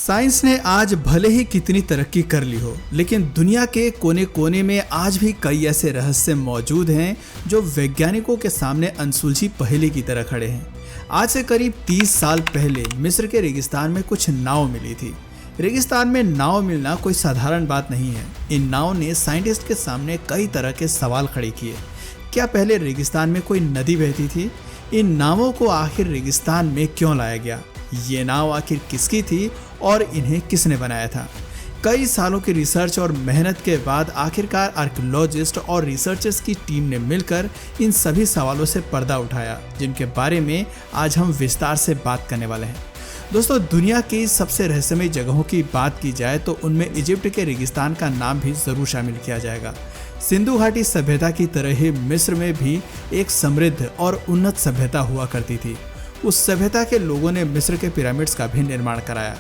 Science ने आज भले ही कितनी तरक्की कर ली हो, लेकिन दुनिया के कोने कोने में आज भी कई ऐसे रहस्य मौजूद हैं जो वैज्ञानिकों के सामने अनसुलझी पहेली की तरह खड़े हैं। आज से करीब 30 साल पहले मिस्र के रेगिस्तान में कुछ नाव मिली थी। रेगिस्तान में नाव मिलना कोई साधारण बात नहीं है। इन नाव ने साइंटिस्ट के सामने कई तरह के सवाल खड़े किए। क्या पहले रेगिस्तान में कोई नदी बहती थी? इन नावों को आखिर रेगिस्तान में क्यों लाया गया? ये नाव आखिर किसकी थी और इन्हें किसने बनाया था? कई सालों की रिसर्च और मेहनत के बाद आखिरकार आर्कियोलॉजिस्ट और रिसर्चर्स की टीम ने मिलकर इन सभी सवालों से पर्दा उठाया, जिनके बारे में आज हम विस्तार से बात करने वाले हैं। दोस्तों, दुनिया की सबसे रहस्यमय जगहों की बात की जाए तो उनमें इजिप्ट के रेगिस्तान का नाम भी जरूर शामिल किया जाएगा। सिंधु घाटी सभ्यता की तरह ही मिस्र में भी एक समृद्ध और उन्नत सभ्यता हुआ करती थी। उस सभ्यता के लोगों ने मिस्र के पिरामिड्स का भी निर्माण कराया।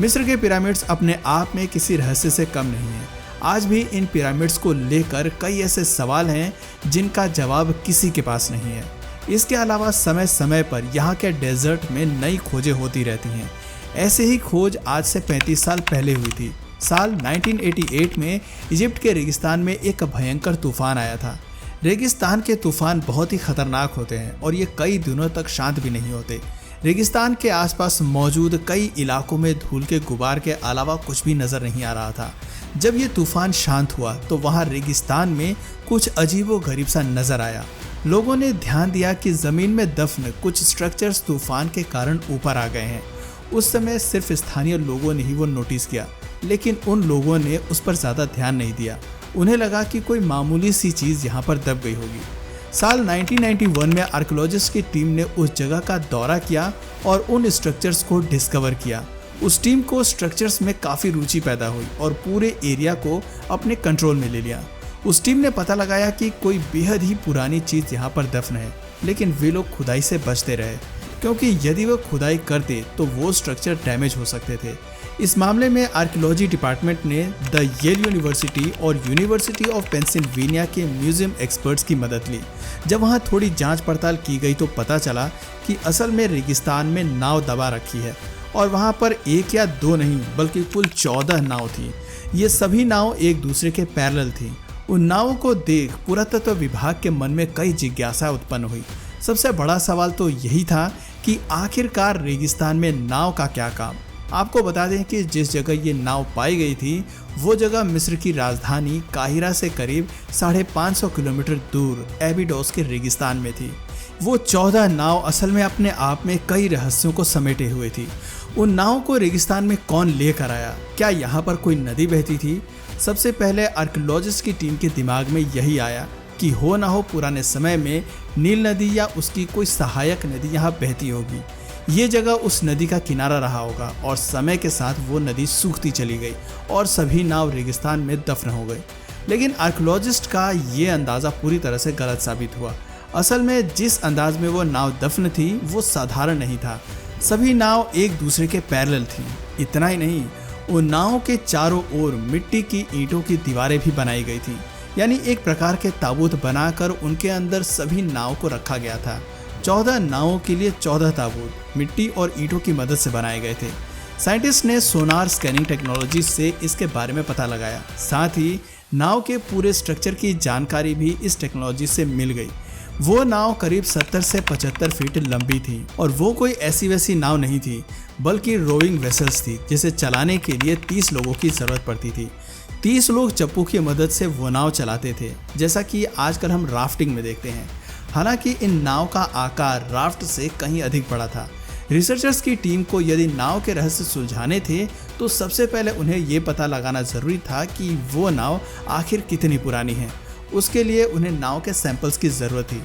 मिस्र के पिरामिड्स अपने आप में किसी रहस्य से कम नहीं है। आज भी इन पिरामिड्स को लेकर कई ऐसे सवाल हैं जिनका जवाब किसी के पास नहीं है। इसके अलावा समय समय पर यहाँ के डेजर्ट में नई खोजें होती रहती हैं। ऐसे ही खोज आज से 35 साल पहले हुई थी। साल 1988 में इजिप्ट के रेगिस्तान में एक भयंकर तूफान आया था। रेगिस्तान के तूफान बहुत ही खतरनाक होते हैं और ये कई दिनों तक शांत भी नहीं होते। रेगिस्तान के आसपास मौजूद कई इलाकों में धूल के गुबार के अलावा कुछ भी नजर नहीं आ रहा था। जब ये तूफान शांत हुआ तो वहाँ रेगिस्तान में कुछ अजीबोगरीब सा नजर आया। लोगों ने ध्यान दिया कि जमीन में दफन कुछ स्ट्रक्चर्स तूफान के कारण ऊपर आ गए हैं। उस समय सिर्फ स्थानीय लोगों ने ही वो नोटिस किया, लेकिन उन लोगों ने उस पर ज्यादा ध्यान नहीं दिया। उन्हें लगा कि कोई मामूली सी चीज यहाँ पर दब गई होगी। साल 1991 में आर्कियोलॉजिस्ट की टीम ने उस जगह का दौरा किया और उन स्ट्रक्चर्स को डिस्कवर किया। उस टीम को स्ट्रक्चर्स में काफ़ी रुचि पैदा हुई और पूरे एरिया को अपने कंट्रोल में ले लिया। उस टीम ने पता लगाया कि कोई बेहद ही पुरानी चीज़ यहाँ पर दफन है, लेकिन वे लोग खुदाई से बचते रहे, क्योंकि यदि वो खुदाई करते तो वो स्ट्रक्चर डैमेज हो सकते थे। इस मामले में आर्कियोलॉजी डिपार्टमेंट ने द येल यूनिवर्सिटी और यूनिवर्सिटी ऑफ पेंसिल्वेनिया के म्यूजियम एक्सपर्ट्स की मदद ली। जब वहाँ थोड़ी जांच पड़ताल की गई तो पता चला कि असल में रेगिस्तान में नाव दबा रखी है और वहाँ पर एक या दो नहीं बल्कि कुल 14 नाव थी। ये सभी नाव एक दूसरे के पैरेलल थी। उन नावों को देख पुरातत्व विभाग के मन में कई जिज्ञासा उत्पन्न हुई। सबसे बड़ा सवाल तो यही था कि आखिरकार रेगिस्तान में नाव का क्या काम। आपको बता दें कि जिस जगह ये नाव पाई गई थी वो जगह मिस्र की राजधानी काहिरा से करीब 550 किलोमीटर दूर एबिडोस के रेगिस्तान में थी। वो 14 नाव असल में अपने आप में कई रहस्यों को समेटे हुए थी। उन नावों को रेगिस्तान में कौन लेकर आया? क्या यहाँ पर कोई नदी बहती थी? सबसे पहले आर्कियोलॉजिस्ट की टीम के दिमाग में यही आया कि हो ना हो पुराने समय में नील नदी या उसकी कोई सहायक नदी यहाँ बहती होगी। ये जगह उस नदी का किनारा रहा होगा और समय के साथ वो नदी सूखती चली गई और सभी नाव रेगिस्तान में दफन हो गए। लेकिन आर्कियोलॉजिस्ट का ये अंदाज़ा पूरी तरह से गलत साबित हुआ। असल में जिस अंदाज में वो नाव दफन थी वो साधारण नहीं था। सभी नाव एक दूसरे के पैरेलल थी। इतना ही नहीं, उन नावों के चारों ओर मिट्टी की ईंटों की दीवारें भी बनाई गई थी, यानी एक प्रकार के ताबूत बनाकर उनके अंदर सभी नाव को रखा गया था। 14 नावों के लिए 14 ताबूत मिट्टी और ईंटों की मदद से बनाए गए थे। साइंटिस्ट ने सोनार स्कैनिंग टेक्नोलॉजी से इसके बारे में पता लगाया। साथ ही नाव के पूरे स्ट्रक्चर की जानकारी भी इस टेक्नोलॉजी से मिल गई। वो नाव करीब 70 से 75 फीट लंबी थी और वो कोई ऐसी वैसी नाव नहीं थी, बल्कि रोविंग वेसल्स थी, जिसे चलाने के लिए 30 लोगों की ज़रूरत पड़ती थी। 30 लोग चप्पू की मदद से वो नाव चलाते थे, जैसा कि आजकल हम राफ्टिंग में देखते हैं। हालांकि इन नाव का आकार राफ्ट से कहीं अधिक बड़ा था। रिसर्चर्स की टीम को यदि नाव के रहस्य सुलझाने थे तो सबसे पहले उन्हें ये पता लगाना ज़रूरी था कि वो नाव आखिर कितनी पुरानी है। उसके लिए उन्हें नाव के सैंपल्स की ज़रूरत थी,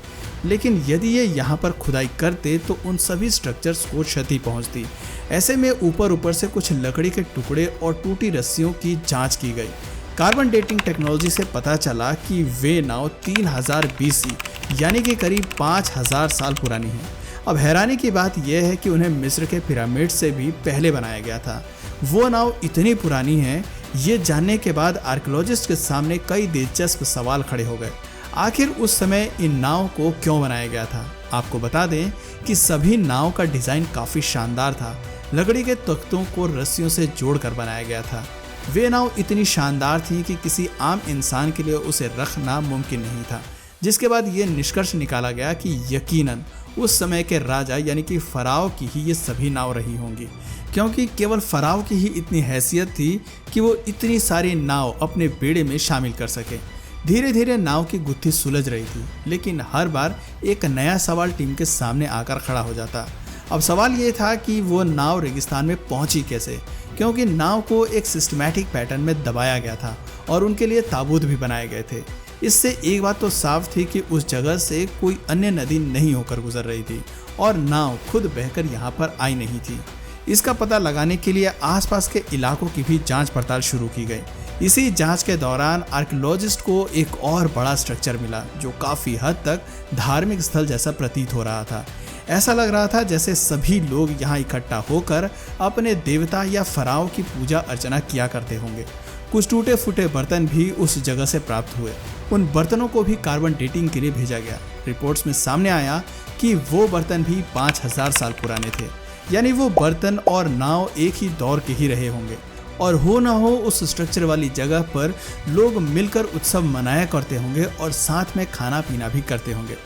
लेकिन यदि ये यहाँ पर खुदाई करते तो उन सभी स्ट्रक्चर्स को क्षति पहुँचती। ऐसे में ऊपर से कुछ लकड़ी के टुकड़े और टूटी रस्सियों की जाँच की गई। कार्बन डेटिंग टेक्नोलॉजी से पता चला कि वे नाव 3000 BC यानी कि करीब 5000 साल पुरानी है। अब हैरानी की बात यह है कि उन्हें मिस्र के पिरामिड से भी पहले बनाया गया था। वो नाव इतनी पुरानी है, ये जानने के बाद आर्कियोलॉजिस्ट के सामने कई दिलचस्प सवाल खड़े हो गए। आखिर उस समय इन नाव को क्यों बनाया गया था? आपको बता दें कि सभी नाव का डिज़ाइन काफ़ी शानदार था, लकड़ी के तख्तों को रस्सियों से जोड़कर बनाया गया था। वे नाव इतनी शानदार थी कि किसी आम इंसान के लिए उसे रखना मुमकिन नहीं था, जिसके बाद ये निष्कर्ष निकाला गया कि यकीनन उस समय के राजा यानी कि फराव की ही ये सभी नाव रही होंगी, क्योंकि केवल फराव की ही इतनी हैसियत थी कि वो इतनी सारी नाव अपने बेड़े में शामिल कर सके। धीरे धीरे नाव की गुत्थी सुलझ रही थी, लेकिन हर बार एक नया सवाल टीम के सामने आकर खड़ा हो जाता। अब सवाल ये था कि वो नाव रेगिस्तान में पहुंची कैसे, क्योंकि नाव को एक सिस्टमैटिक पैटर्न में दबाया गया था और उनके लिए ताबूत भी बनाए गए थे। इससे एक बात तो साफ थी कि उस जगह से कोई अन्य नदी नहीं होकर गुजर रही थी और नाव खुद बहकर यहाँ पर आई नहीं थी। इसका पता लगाने के लिए आसपास के इलाकों की भी जांच पड़ताल शुरू की गई। इसी जांच के दौरान आर्कियोलॉजिस्ट को एक और बड़ा स्ट्रक्चर मिला जो काफ़ी हद तक धार्मिक स्थल जैसा प्रतीत हो रहा था। ऐसा लग रहा था जैसे सभी लोग यहाँ इकट्ठा होकर अपने देवता या फराव की पूजा अर्चना किया करते होंगे। कुछ टूटे फूटे बर्तन भी उस जगह से प्राप्त हुए। उन बर्तनों को भी कार्बन डेटिंग के लिए भेजा गया। रिपोर्ट्स में सामने आया कि वो बर्तन भी 5000 साल पुराने थे, यानी वो बर्तन और नाव एक ही दौर के ही रहे होंगे। और हो ना हो उस स्ट्रक्चर वाली जगह पर लोग मिलकर उत्सव मनाया करते होंगे और साथ में खाना पीना भी करते होंगे।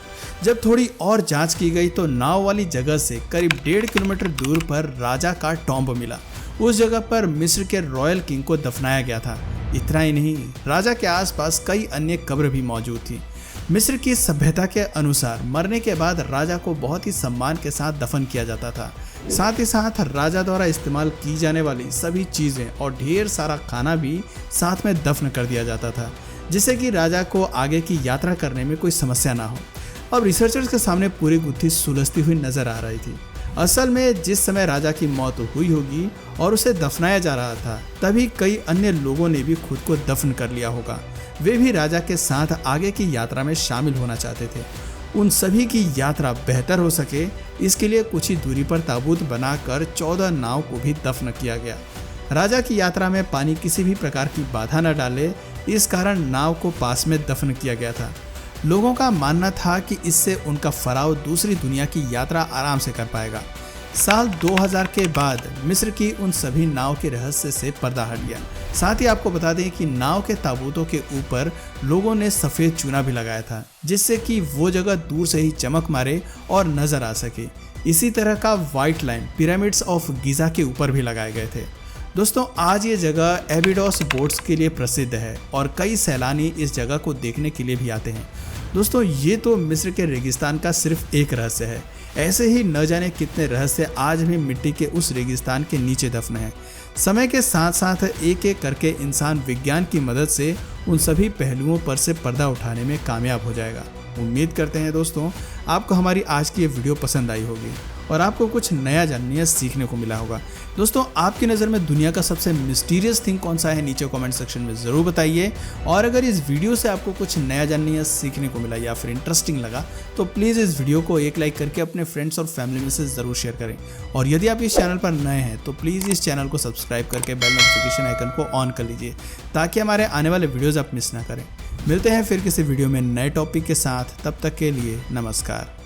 जब थोड़ी और जांच की गई तो नाव वाली जगह से करीब 1.5 किलोमीटर दूर पर राजा का टॉम्ब मिला। उस जगह पर मिस्र के रॉयल किंग को दफनाया गया था। इतना ही नहीं, राजा के आसपास कई अन्य कब्र भी मौजूद थी। मिस्र की सभ्यता के अनुसार मरने के बाद राजा को बहुत ही सम्मान के साथ दफन किया जाता था। साथ ही साथ राजा द्वारा इस्तेमाल की जाने वाली सभी चीज़ें और ढेर सारा खाना भी साथ में दफन कर दिया जाता था, जिससे कि राजा को आगे की यात्रा करने में कोई समस्या ना हो। अब रिसर्चर्स के सामने पूरी गुत्थी सुलझती हुई नजर आ रही थी। असल में जिस समय राजा की मौत हुई होगी और उसे दफनाया जा रहा था, तभी कई अन्य लोगों ने भी खुद को दफन कर लिया होगा। वे भी राजा के साथ आगे की यात्रा में शामिल होना चाहते थे। उन सभी की यात्रा बेहतर हो सके, इसके लिए कुछ ही दूरी पर ताबूत बनाकर 14 नाव को भी दफन किया गया। राजा की यात्रा में पानी किसी भी प्रकार की बाधा न डाले, इस कारण नाव को पास में दफन किया गया था। लोगों का मानना था कि इससे उनका फराव दूसरी दुनिया की यात्रा आराम से कर पाएगा। साल 2000 के बाद मिस्र की उन सभी नाव के रहस्य से पर्दा हट गया। साथ ही आपको बता दें कि नाव के ताबूतों के ऊपर लोगों ने सफ़ेद चूना भी लगाया था, जिससे कि वो जगह दूर से ही चमक मारे और नजर आ सके। इसी तरह का white line pyramids of Giza के ऊपर भी लगाए गए थे। दोस्तों, आज ये जगह एबिडोस बोट्स के लिए प्रसिद्ध है और कई सैलानी इस जगह को देखने के लिए भी आते हैं। दोस्तों, ये तो मिस्र के रेगिस्तान का सिर्फ एक रहस्य है। ऐसे ही न जाने कितने रहस्य आज भी मिट्टी के उस रेगिस्तान के नीचे दफन हैं। समय के साथ साथ एक एक करके इंसान विज्ञान की मदद से उन सभी पहलुओं पर से पर्दा उठाने में कामयाब हो जाएगा। उम्मीद करते हैं दोस्तों आपको हमारी आज की ये वीडियो पसंद आई होगी और आपको कुछ नया जानने या सीखने को मिला होगा। दोस्तों, आपकी नज़र में दुनिया का सबसे मिस्टीरियस थिंग कौन सा है, नीचे कमेंट सेक्शन में ज़रूर बताइए। और अगर इस वीडियो से आपको कुछ नया जानने या सीखने को मिला या फिर इंटरेस्टिंग लगा तो प्लीज़ इस वीडियो को एक लाइक करके अपने फ्रेंड्स और फैमिली में से ज़रूर शेयर करें। और यदि आप इस चैनल पर नए हैं तो प्लीज़ इस चैनल को सब्सक्राइब करके बेल नोटिफिकेशन आइकन को ऑन कर लीजिए, ताकि हमारे आने वाले वीडियोज़ आप मिस ना करें। मिलते हैं फिर किसी वीडियो में नए टॉपिक के साथ, तब तक के लिए नमस्कार।